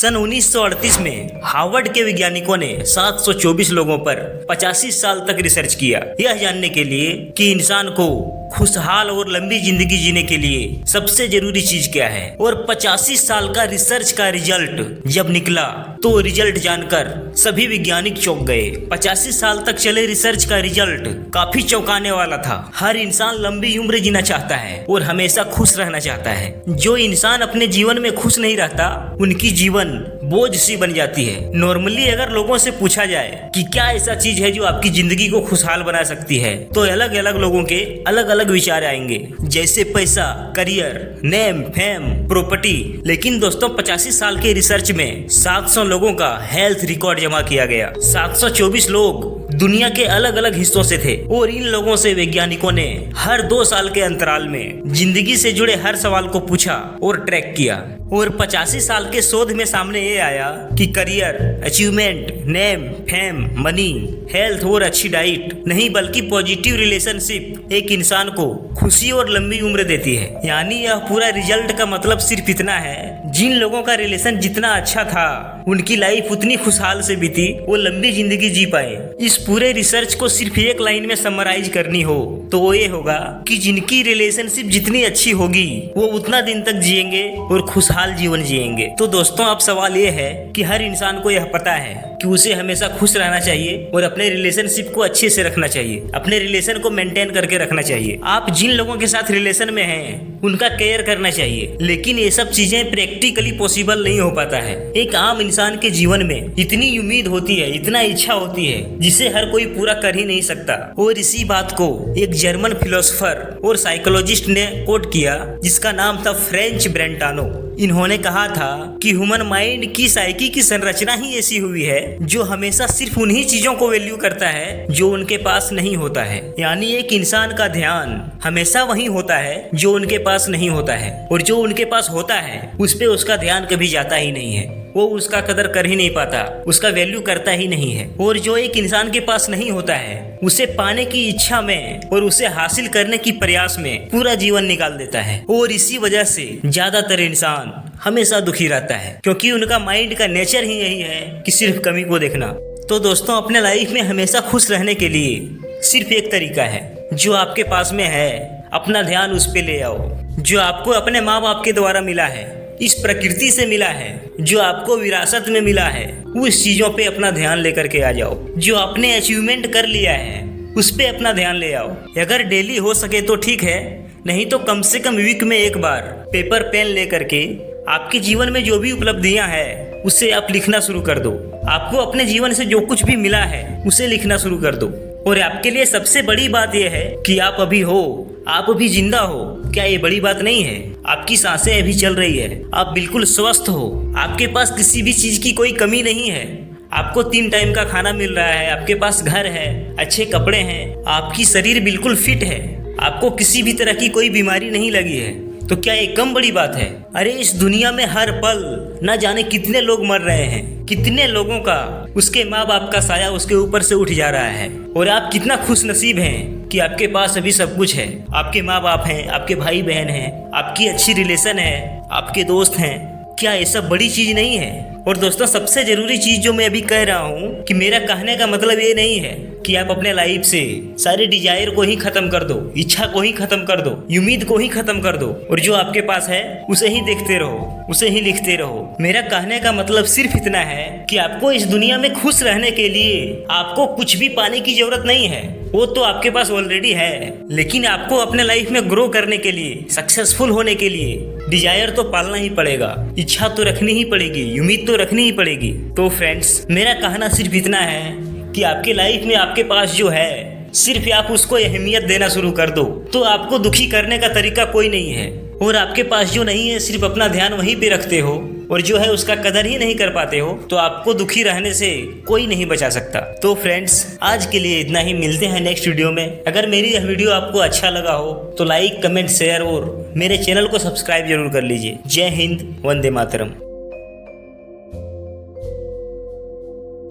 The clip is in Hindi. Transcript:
सन 1938 में हार्वर्ड के वैज्ञानिकों ने 724 लोगों पर 85 साल तक रिसर्च किया, यह जानने के लिए कि इंसान को खुशहाल और लंबी जिंदगी जीने के लिए सबसे जरूरी चीज क्या है। और 85 साल का रिसर्च का रिजल्ट जब निकला तो रिजल्ट जानकर सभी वैज्ञानिक चौंक गए। 85 साल तक चले रिसर्च का रिजल्ट काफी चौंकाने वाला था। हर इंसान लंबी उम्र जीना चाहता है और हमेशा खुश रहना चाहता है। जो इंसान अपने जीवन में खुश नहीं रहता उनकी जीवन बोझ सी बन जाती है। नॉर्मली अगर लोगों से पूछा जाए कि क्या ऐसा चीज है जो आपकी जिंदगी को खुशहाल बना सकती है, तो अलग अलग लोगों के अलग अलग विचार आएंगे, जैसे पैसा, करियर, नेम, फेम, प्रॉपर्टी। लेकिन दोस्तों 85 साल के रिसर्च में 700 लोगों का हेल्थ रिकॉर्ड जमा किया गया। 724 लोग दुनिया के अलग अलग हिस्सों से थे और इन लोगों से वैज्ञानिकों ने हर 2 साल के अंतराल में जिंदगी से जुड़े हर सवाल को पूछा और ट्रैक किया। और 85 साल के शोध में सामने ये आया कि career, achievement, name, fame, money, health और अच्छी डाइट नहीं बल्कि पॉजिटिव रिलेशनशिप एक इंसान को खुशी और लंबी उम्र देती है। यानी यह पूरा रिजल्ट का मतलब सिर्फ इतना है, जिन लोगों का रिलेशन जितना अच्छा था उनकी लाइफ उतनी खुशहाल से बीती, वो लंबी जिंदगी जी पाए। इस पूरे रिसर्च को सिर्फ एक लाइन में समराइज करनी हो तो वो ये होगा कि जिनकी रिलेशनशिप जितनी अच्छी होगी वो उतना दिन तक जिएंगे और खुशहाल जीवन जिएंगे। तो दोस्तों अब सवाल ये है कि हर इंसान को यह पता है कि उसे हमेशा खुश रहना चाहिए और अपने रिलेशनशिप को अच्छे से रखना चाहिए, अपने रिलेशन को मेंटेन करके रखना चाहिए। आप जिन लोगों के साथ रिलेशन में हैं उनका केयर करना चाहिए, लेकिन ये सब चीजें प्रैक्टिकली पॉसिबल नहीं हो पाता है। एक आम इंसान के जीवन में इतनी उम्मीद होती है, इतना इच्छा होती है जिसे हर कोई पूरा कर ही नहीं सकता। और इसी बात को एक जर्मन फिलोसोफर और साइकोलॉजिस्ट ने कोट किया जिसका नाम था फ्रेंच ब्रेंटानो। इन्होंने कहा था कि ह्यूमन माइंड की साइकी की संरचना ही ऐसी हुई है जो हमेशा सिर्फ उन्हीं चीजों को वैल्यू करता है जो उनके पास नहीं होता है। यानी एक इंसान का ध्यान हमेशा वही होता है जो उनके पास नहीं होता है, और जो उनके पास होता है उस पे उसका ध्यान कभी जाता ही नहीं है। वो उसका कदर कर ही नहीं पाता, उसका वैल्यू करता ही नहीं है। और जो एक इंसान के पास नहीं होता है उसे पाने की इच्छा में और उसे हासिल करने की प्रयास में पूरा जीवन निकाल देता है। और इसी वजह से ज्यादातर इंसान हमेशा दुखी रहता है, क्योंकि उनका माइंड का नेचर ही यही है कि सिर्फ कमी को देखना। तो दोस्तों अपने लाइफ में हमेशा खुश रहने के लिए सिर्फ एक तरीका है, जो आपके पास में है अपना ध्यान उस पे ले आओ। जो आपको अपने माँ बाप के द्वारा मिला है, इस प्रकृति से मिला है, जो आपको विरासत में मिला है, उस चीजों पे अपना ध्यान लेकर के आ जाओ। जो आपने अचीवमेंट कर लिया है उस पे अपना ध्यान ले आओ। अगर डेली हो सके तो ठीक है, नहीं तो कम से कम वीक में एक बार पेपर पेन लेकर के आपके जीवन में जो भी उपलब्धियां हैं उसे आप लिखना शुरू कर दो। आपको अपने जीवन से जो कुछ भी मिला है उसे लिखना शुरू कर दो। और आपके लिए सबसे बड़ी बात यह है कि आप अभी हो, आप अभी जिंदा हो। क्या ये बड़ी बात नहीं है? आपकी सांसें अभी चल रही है, आप बिल्कुल स्वस्थ हो, आपके पास किसी भी चीज की कोई कमी नहीं है, आपको 3 टाइम का खाना मिल रहा है, आपके पास घर है, अच्छे कपड़े हैं, आपकी शरीर बिल्कुल फिट है, आपको किसी भी तरह की कोई बीमारी नहीं लगी है। तो क्या ये कम बड़ी बात है? अरे इस दुनिया में हर पल न जाने कितने लोग मर रहे हैं, कितने लोगों का उसके माँ बाप का साया उसके ऊपर से उठ जा रहा है। और आप कितना खुश नसीब हैं कि आपके पास अभी सब कुछ है। आपके माँ बाप हैं, आपके भाई बहन हैं, आपकी अच्छी रिलेशन है, आपके दोस्त हैं। क्या ये सब बड़ी चीज नहीं है? और दोस्तों सबसे जरूरी चीज जो मैं अभी कह रहा हूँ कि मेरा कहने का मतलब ये नहीं है कि आप अपने लाइफ से सारे डिजायर को ही खत्म कर दो, इच्छा को ही खत्म कर दो, उम्मीद को ही खत्म कर दो, और जो आपके पास है उसे ही देखते रहो, उसे ही लिखते रहो। मेरा कहने का मतलब सिर्फ इतना है कि आपको इस दुनिया में खुश रहने के लिए आपको कुछ भी पाने की जरूरत नहीं है, वो तो आपके पास ऑलरेडी है। लेकिन आपको अपने लाइफ में ग्रो करने के लिए, सक्सेसफुल होने के लिए डिजायर तो पालना ही पड़ेगा, इच्छा तो रखनी ही पड़ेगी, उम्मीद तो रखनी ही पड़ेगी। तो फ्रेंड्स मेरा कहना सिर्फ इतना है कि आपके लाइफ में आपके पास जो है सिर्फ आप उसको अहमियत देना शुरू कर दो, तो आपको दुखी करने का तरीका कोई नहीं है। और आपके पास जो नहीं है सिर्फ अपना ध्यान वहीं पे रखते हो और जो है उसका कदर ही नहीं कर पाते हो, तो आपको दुखी रहने से कोई नहीं बचा सकता। तो फ्रेंड्स आज के लिए इतना ही, मिलते हैं नेक्स्ट वीडियो में। अगर मेरी यह वीडियो आपको अच्छा लगा हो तो लाइक, कमेंट, शेयर और मेरे चैनल को सब्सक्राइब जरूर कर लीजिए। जय हिंद, वंदे मातरम।